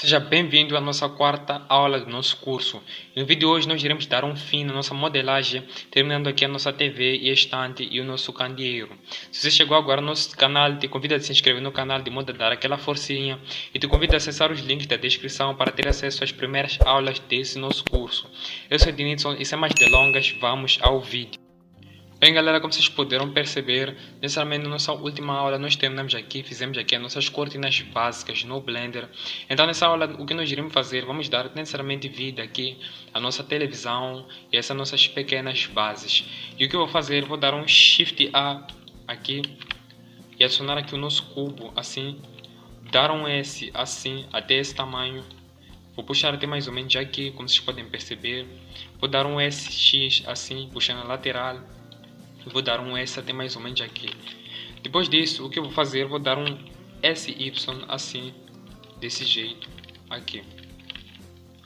Seja bem-vindo à nossa quarta aula do nosso curso. No vídeo de hoje nós iremos dar um fim na nossa modelagem, terminando aqui a nossa TV e estante e o nosso candeeiro. Se você chegou agora no nosso canal, te convido a se inscrever no canal de modo a dar aquela forcinha e te convido a acessar os links da descrição para ter acesso às primeiras aulas desse nosso curso. Eu sou Ednilson e sem mais delongas, vamos ao vídeo. Bem galera, como vocês puderam perceber, necessariamente na nossa última aula nós terminamos aqui, fizemos aqui as nossas cortinas básicas no Blender. Então nessa aula o que nós iremos fazer, vamos dar necessariamente vida aqui à nossa televisão e essas nossas pequenas bases. E o que eu vou fazer, vou dar um Shift A aqui e adicionar aqui o nosso cubo assim, dar um S assim até esse tamanho. Vou puxar até mais ou menos aqui, como vocês podem perceber. Vou dar um SX assim, puxando a lateral. Vou dar um S até mais ou menos aqui. Depois disso, o que eu vou fazer? Vou dar um SY assim, desse jeito, aqui.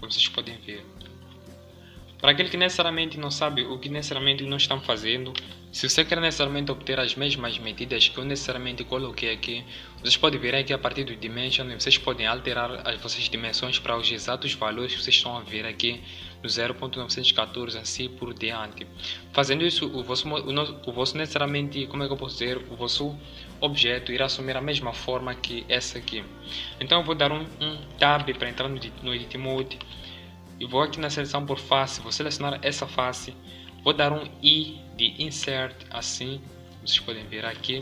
Como vocês podem ver. Para aquele que necessariamente não sabe o que necessariamente nós estamos fazendo, se você quer necessariamente obter as mesmas medidas que eu necessariamente coloquei aqui, vocês podem ver aqui a partir do Dimension, vocês podem alterar as vossas dimensões para os exatos valores que vocês estão a ver aqui no 0.914 assim por diante. Fazendo isso, o vosso necessariamente, como é que eu posso dizer, o vosso objeto irá assumir a mesma forma que essa aqui. Então eu vou dar um Tab para entrar no Edit Mode. E vou aqui na seleção por face, vou selecionar essa face, vou dar um I de Insert assim, vocês podem ver aqui,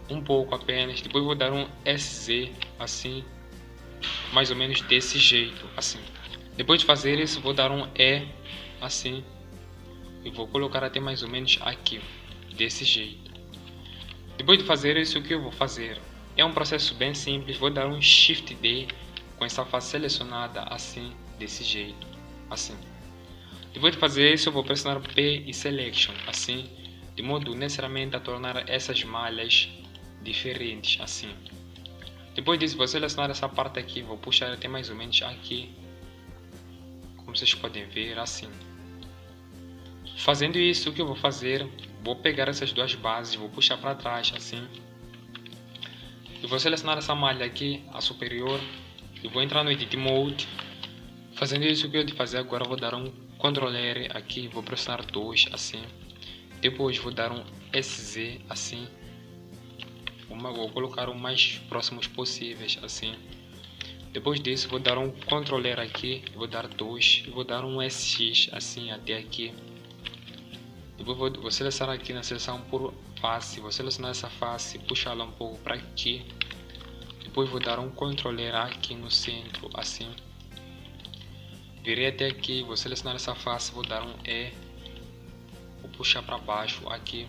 um pouco apenas, depois vou dar um SZ assim, mais ou menos desse jeito, assim. Depois de fazer isso, vou dar um E assim, e vou colocar até mais ou menos aqui, desse jeito. Depois de fazer isso, o que eu vou fazer? É um processo bem simples, vou dar um Shift D com essa face selecionada assim, desse jeito, assim. Depois de fazer isso, eu vou pressionar P e Selection, assim, de modo necessariamente a tornar essas malhas diferentes, assim. Depois disso, vou selecionar essa parte aqui, vou puxar até mais ou menos aqui, como vocês podem ver, assim. Fazendo isso, o que eu vou fazer? Vou pegar essas duas bases, vou puxar para trás, assim. E vou selecionar essa malha aqui, a superior, e vou entrar no Edit Mode. Fazendo isso, o que eu vou fazer agora, vou dar um Ctrl R aqui, vou pressionar 2 assim. Depois vou dar um SZ assim. Vou colocar o mais próximos possíveis assim. Depois disso, vou dar um Ctrl R aqui, vou dar 2 e vou dar um SX assim até aqui. Depois vou selecionar aqui na seleção por face, vou selecionar essa face, puxá-la um pouco para aqui. Depois vou dar um Ctrl R aqui no centro assim. Virei até aqui, vou selecionar essa face, vou dar um E, vou puxar para baixo aqui,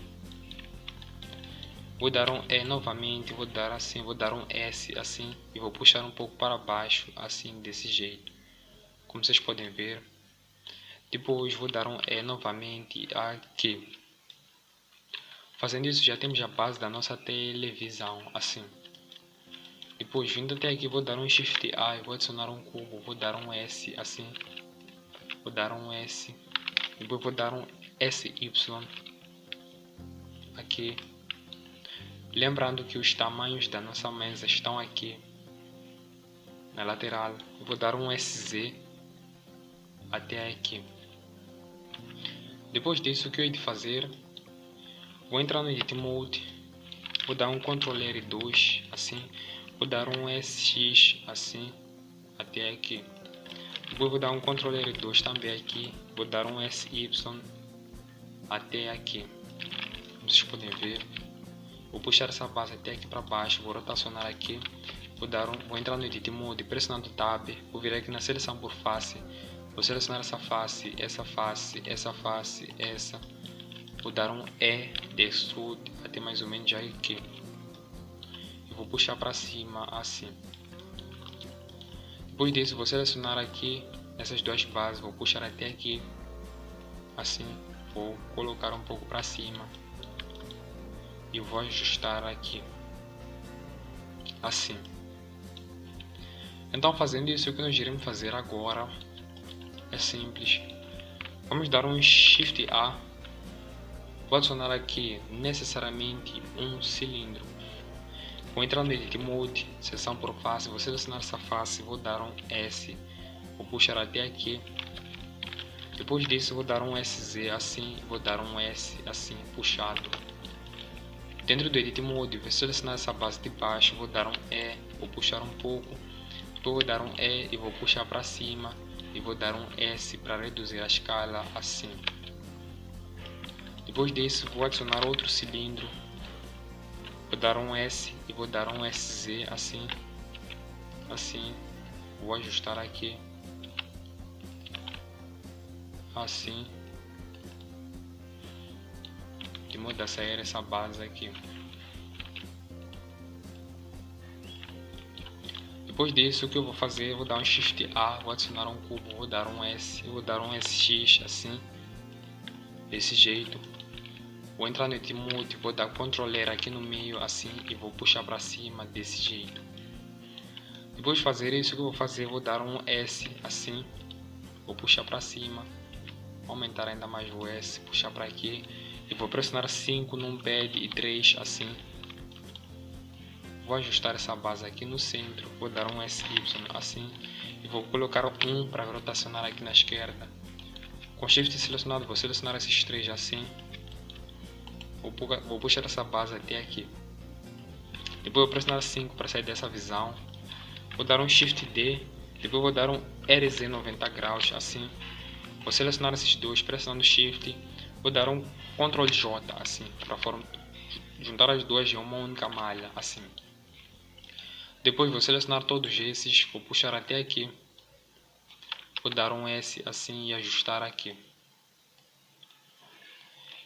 vou dar um E novamente, vou dar assim, vou dar um S assim e vou puxar um pouco para baixo assim, desse jeito, como vocês podem ver. Depois vou dar um E novamente aqui. Fazendo isso já temos a base da nossa televisão assim. Depois, vindo até aqui, vou dar um Shift A e vou adicionar um cubo, vou dar um S assim, vou dar um S, depois vou dar um SY aqui, lembrando que os tamanhos da nossa mesa estão aqui na lateral. Vou dar um SZ até aqui. Depois disso, o que eu hei de fazer? Vou entrar no Edit Mode, vou dar um Ctrl R2 assim. Vou dar um SX assim até aqui. Depois vou dar um Ctrl R2 também aqui. Vou dar um SY até aqui. Como vocês podem ver. Vou puxar essa base até aqui para baixo. Vou rotacionar aqui. Vou entrar no Edit Mode pressionando Tab. Vou vir aqui na seleção por face. Vou selecionar essa face, essa face, essa face, essa. Vou dar um E de Extrude até mais ou menos aqui. Vou puxar para cima assim. Depois disso, vou selecionar aqui essas duas bases, vou puxar até aqui assim, vou colocar um pouco para cima e vou ajustar aqui assim. Então, fazendo isso, o que nós iremos fazer agora é simples. Vamos dar um Shift A, vou adicionar aqui necessariamente um cilindro. Vou entrar no Edit Mode, seleção por face, vou selecionar essa face, vou dar um S, vou puxar até aqui. Depois disso vou dar um SZ assim, vou dar um S assim, puxado. Dentro do Edit Mode, vou selecionar essa base de baixo, vou dar um E, vou puxar um pouco. Depois vou dar um E e vou puxar para cima. E vou dar um S para reduzir a escala assim. Depois disso vou adicionar outro cilindro. Vou dar um S e vou dar um SZ assim. Assim. Vou ajustar aqui. Assim. De modo a sair essa base aqui. Depois disso, o que eu vou fazer? Eu vou dar um Shift A, vou adicionar um cubo, vou dar um S, vou dar um SX assim, desse jeito. Vou entrar no Edit Mode, vou dar Ctrl R aqui no meio assim e vou puxar para cima desse jeito. Depois de fazer isso, o que eu vou fazer? Eu vou dar um S assim, vou puxar para cima, aumentar ainda mais o S, puxar para aqui e vou pressionar 5 num pad e 3 assim. Vou ajustar essa base aqui no centro, vou dar um SY assim e vou colocar um para rotacionar aqui na esquerda. Com Shift selecionado, vou selecionar esses três assim. Vou puxar essa base até aqui. Depois vou pressionar 5 para sair dessa visão. Vou dar um Shift D, depois vou dar um RZ 90 graus assim. Vou selecionar esses dois, pressionando Shift. Vou dar um Ctrl J assim, para juntar as duas em uma única malha assim. Depois vou selecionar todos esses, vou puxar até aqui, vou dar um S assim e ajustar aqui.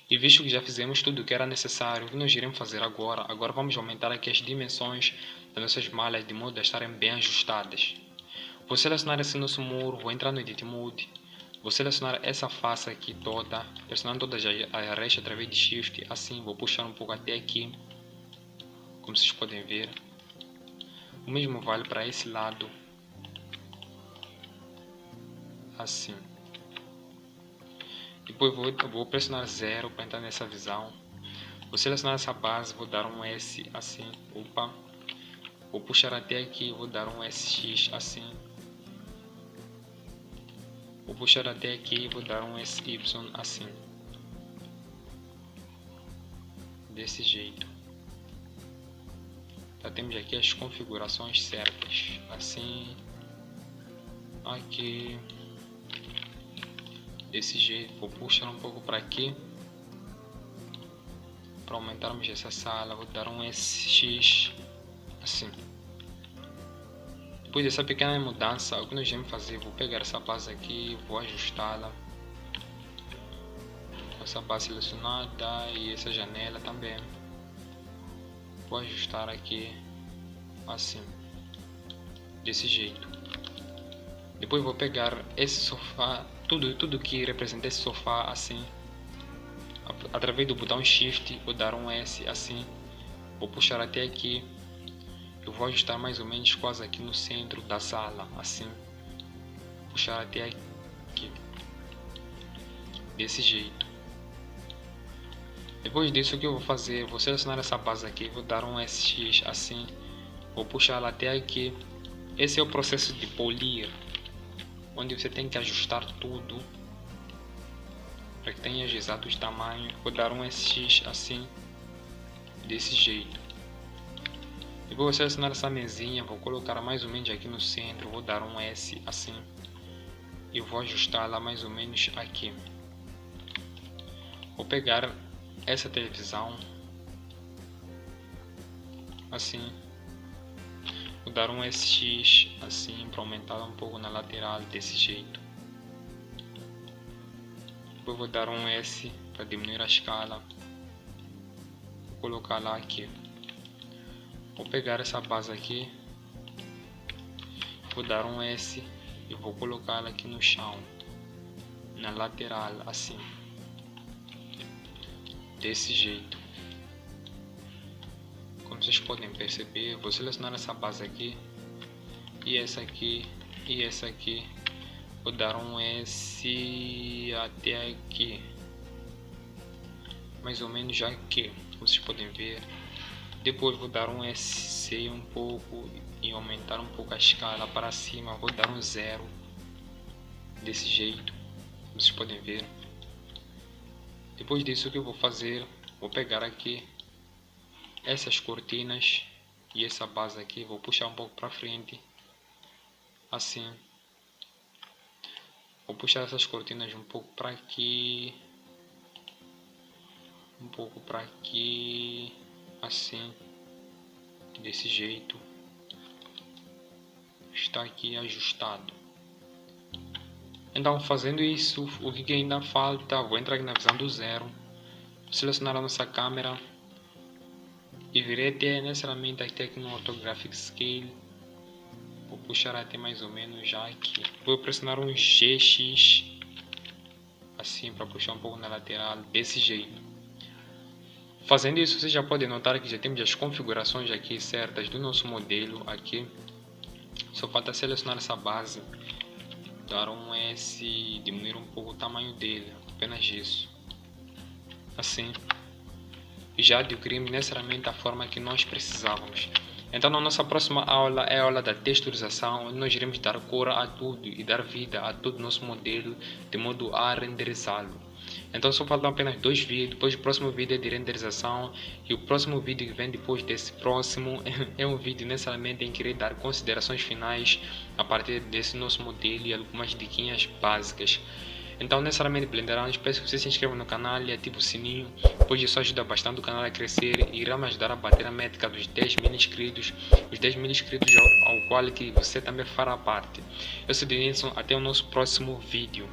E visto que já fizemos tudo o que era necessário, o que nós iremos fazer agora? Agora vamos aumentar aqui as dimensões das nossas malhas de modo a estarem bem ajustadas. Vou selecionar esse nosso muro, vou entrar no Edit Mode, vou selecionar essa face aqui toda, pressionando todas as restas através de Shift, assim, vou puxar um pouco até aqui, como vocês podem ver. O mesmo vale para esse lado, assim. Depois vou pressionar 0 para entrar nessa visão. Vou selecionar essa base, vou dar um S assim, opa. Vou puxar até aqui, vou dar um SX assim. Vou puxar até aqui, vou dar um SY assim. Desse jeito. Já temos aqui as configurações certas, assim, aqui, desse jeito. Vou puxar um pouco para aqui, para aumentarmos essa sala, vou dar um SX, assim. Depois dessa pequena mudança, o que nós vamos fazer? Vou pegar essa base aqui, vou ajustá-la, essa base selecionada e essa janela também. Vou ajustar aqui assim, desse jeito. Depois vou pegar esse sofá, tudo que representa esse sofá assim, através do botão Shift, vou dar um S assim, vou puxar até aqui, eu vou ajustar mais ou menos quase aqui no centro da sala, assim, puxar até aqui, desse jeito. Depois disso, o que eu vou fazer? Vou selecionar essa base aqui, vou dar um SX assim, vou puxar ela até aqui. Esse é o processo de polir, onde você tem que ajustar tudo para que tenha os exatos tamanhos. Vou dar um SX assim, desse jeito. Depois vou selecionar essa mesinha, vou colocar mais ou menos aqui no centro, vou dar um S assim e vou ajustá-la mais ou menos aqui. Vou pegar essa televisão assim, vou dar um SX assim para aumentar um pouco na lateral, desse jeito. Depois vou dar um S para diminuir a escala, vou colocar lá aqui. Vou pegar essa base aqui, vou dar um S e vou colocá-la aqui no chão, na lateral assim, desse jeito. Como vocês podem perceber, vou selecionar essa base aqui e essa aqui e essa aqui, vou dar um S até aqui, mais ou menos já aqui, como vocês podem ver. Depois vou dar um SC um pouco e aumentar um pouco a escala para cima. Vou dar um 0 desse jeito, vocês podem ver. Depois disso, o que eu vou fazer, vou pegar aqui essas cortinas e essa base aqui, vou puxar um pouco para frente, assim. Vou puxar essas cortinas um pouco para aqui, um pouco para aqui, assim, desse jeito. Está aqui ajustado. Então, fazendo isso, o que ainda falta, vou entrar aqui na visão do 0, selecionar a nossa câmera e virei até necessariamente aqui no Orthographic Scale. Vou puxar até mais ou menos já aqui. Vou pressionar um GX assim para puxar um pouco na lateral, desse jeito. Fazendo isso, você já pode notar que já temos as configurações aqui certas do nosso modelo aqui. Só falta selecionar essa base, dar um S, diminuir um pouco o tamanho dele, apenas isso. Assim. E já adquirimos necessariamente a forma que nós precisávamos. Então, na nossa próxima aula é a aula da texturização, onde nós iremos dar cor a tudo e dar vida a todo o nosso modelo, de modo a renderizá-lo. Então, só faltam apenas 2 vídeos. Depois, o próximo vídeo é de renderização, e o próximo vídeo que vem depois desse próximo é um vídeo necessariamente em que irei dar considerações finais a partir desse nosso modelo e algumas diquinhas básicas. Então, necessariamente, Blenderans, peço que você se inscreva no canal e ative o sininho, pois isso ajuda bastante o canal a crescer e irá me ajudar a bater a métrica dos 10.000 inscritos, os 10.000 inscritos ao qual que você também fará parte. Eu sou Denilson, até o nosso próximo vídeo.